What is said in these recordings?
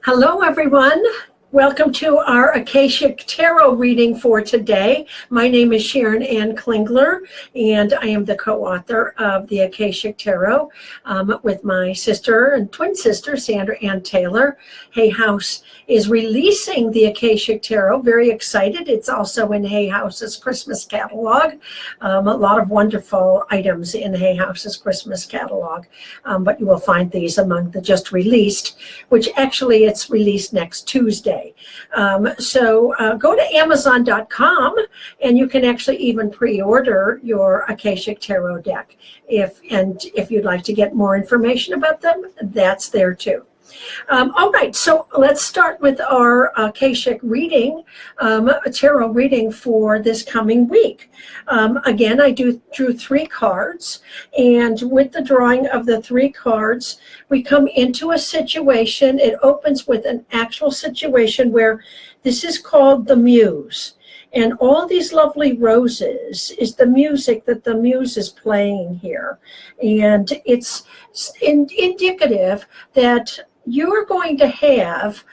Hello, everyone. Welcome to our Akashic Tarot reading for today. My name is Sharon Ann Klingler, and I am the co-author of the Akashic Tarot with my sister and twin sister, Sandra Ann Taylor. Hay House is releasing the Akashic Tarot. Very excited. It's also in Hay House's Christmas catalog. A lot of wonderful items in Hay House's Christmas catalog, but you will find these among the just released, which actually it's released next Tuesday. So go to Amazon.com and you can actually even pre-order your Akashic Tarot deck. If you'd like to get more information about them, that's there too. All right, so let's start with our Akashic reading, a tarot reading for this coming week. Again, I drew 3 cards, and with the drawing of the 3 cards, we come into a situation. It opens with an actual situation where this is called the Muse. And all these lovely roses is the music that the Muse is playing here. And it's indicative that you're going to have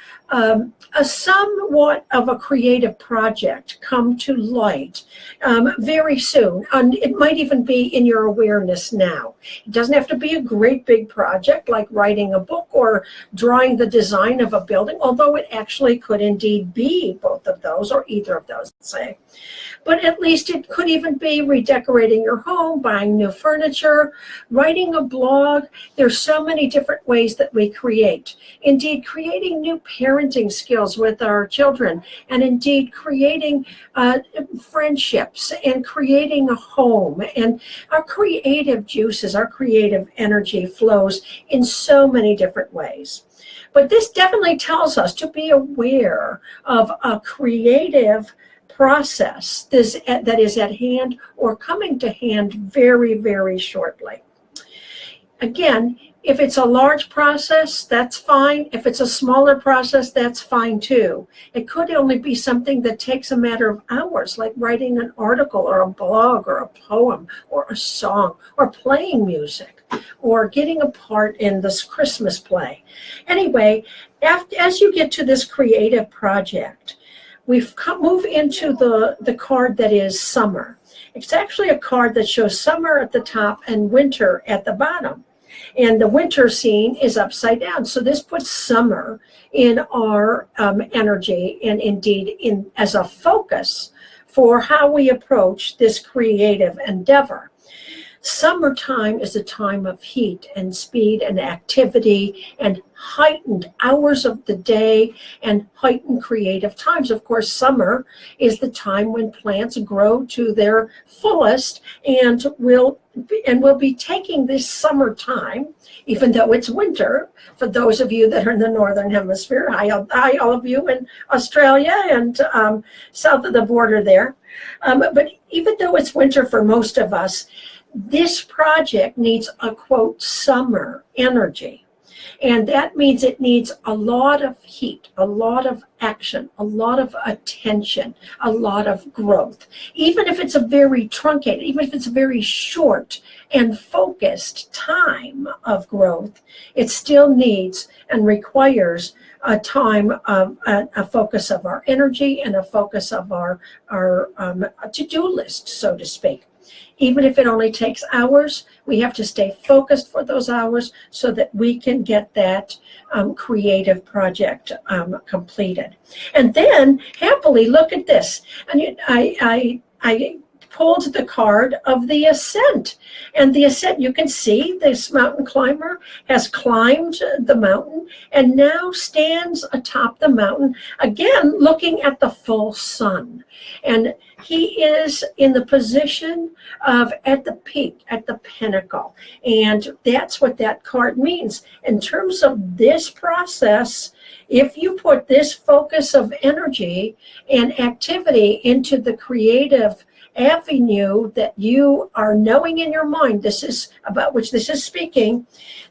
a somewhat of a creative project come to light very soon. And it might even be in your awareness now. It doesn't have to be a great big project like writing a book or drawing the design of a building, although it actually could indeed be both of those or either of those, let's say. But at least it could even be redecorating your home, buying new furniture, writing a blog. There's so many different ways that we create. Indeed, creating new parenting skills with our children, and indeed creating friendships and creating a home. And our creative juices, our creative energy flows in so many different ways. But this definitely tells us to be aware of a creative process that is at hand or coming to hand very, very shortly. Again, if it's a large process, that's fine. If it's a smaller process, that's fine too. It could only be something that takes a matter of hours, like writing an article or a blog or a poem or a song or playing music or getting a part in this Christmas play. Anyway, as you get to this creative project, we've moved into the card that is summer. It's actually a card that shows summer at the top and winter at the bottom. And the winter scene is upside down. So this puts summer in our energy and indeed as a focus for how we approach this creative endeavor. Summertime is a time of heat and speed and activity and heightened hours of the day and heightened creative times. Of course, summer is the time when plants grow to their fullest, and we'll be taking this summertime, even though it's winter, for those of you that are in the Northern Hemisphere. Hi all of you in Australia and south of the border there. But even though it's winter for most of us, this project needs a, quote, summer energy. And that means it needs a lot of heat, a lot of action, a lot of attention, a lot of growth. Even if it's a very truncated, even if it's a very short and focused time of growth, it still needs and requires a time of a focus of our energy and a focus of our to-do list, so to speak. Even if it only takes hours, we have to stay focused for those hours so that we can get that creative project completed. And then, happily, look at this. And I pulled the card of the ascent. And the ascent, you can see this mountain climber has climbed the mountain and now stands atop the mountain, again, looking at the full sun. And he is in the position of at the peak, at the pinnacle. And that's what that card means. In terms of this process, if you put this focus of energy and activity into the creative avenue that you are knowing in your mind, this is about which this is speaking,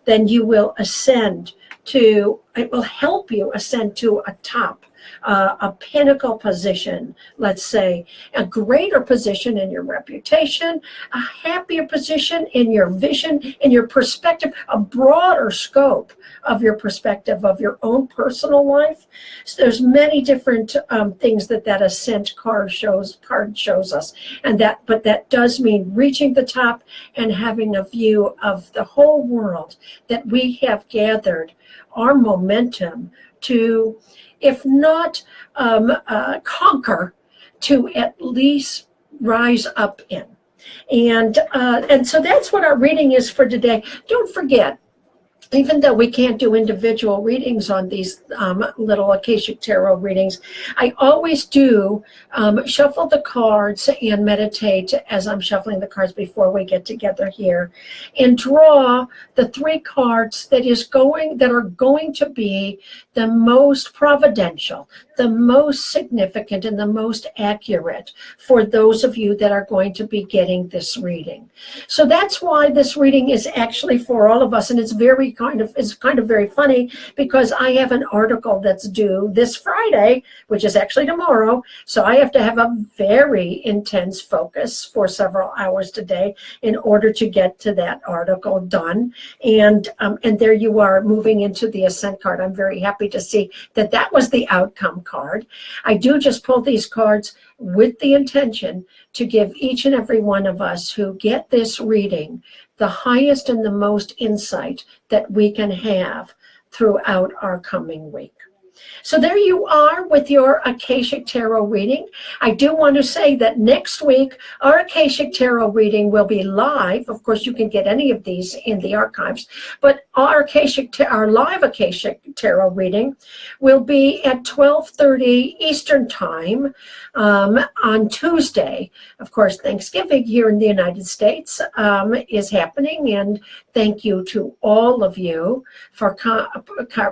then you will ascend to, it will help you ascend to a top a pinnacle position, let's say, a greater position in your reputation, a happier position in your vision, in your perspective, a broader scope of your perspective of your own personal life. So there's many different things that ascent card shows us, but that does mean reaching the top and having a view of the whole world, that we have gathered our momentum to, if not conquer, to at least rise up in. And so that's what our reading is for today. Don't forget, even though we can't do individual readings on these little Akashic Tarot readings, I always do shuffle the cards and meditate as I'm shuffling the cards before we get together here, and draw the 3 cards that are going to be the most providential, the most significant, and the most accurate for those of you that are going to be getting this reading. So that's why this reading is actually for all of us, and it's kind of very funny, because I have an article that's due this Friday, which is actually tomorrow. So I have to have a very intense focus for several hours today in order to get to that article done. And there you are, moving into the Ascent card. I'm very happy to see that was the outcome card. I do just pull these cards with the intention to give each and every one of us who get this reading the highest and the most insight that we can have throughout our coming week. So there you are with your Akashic Tarot reading. I do want to say that next week, our Akashic Tarot reading will be live. Of course, you can get any of these in the archives, but our live Akashic Tarot reading will be at 12:30 Eastern Time on Tuesday. Of course, Thanksgiving here in the United States is happening, and thank you to all of you for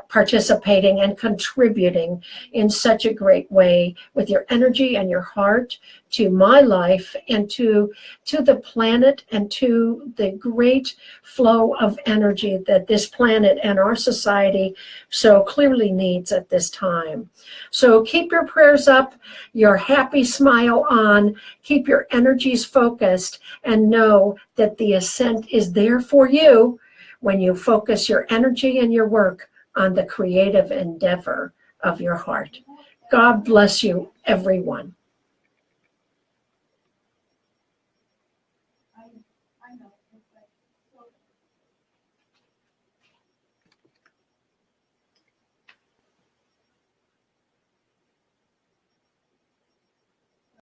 participating and contributing in such a great way with your energy and your heart to my life and to the planet and to the great flow of energy that this planet and our society so clearly needs at this time. So keep your prayers up, your happy smile on, keep your energies focused, and know that the ascent is there for you when you focus your energy and your work on the creative endeavor of your heart. God bless you, everyone.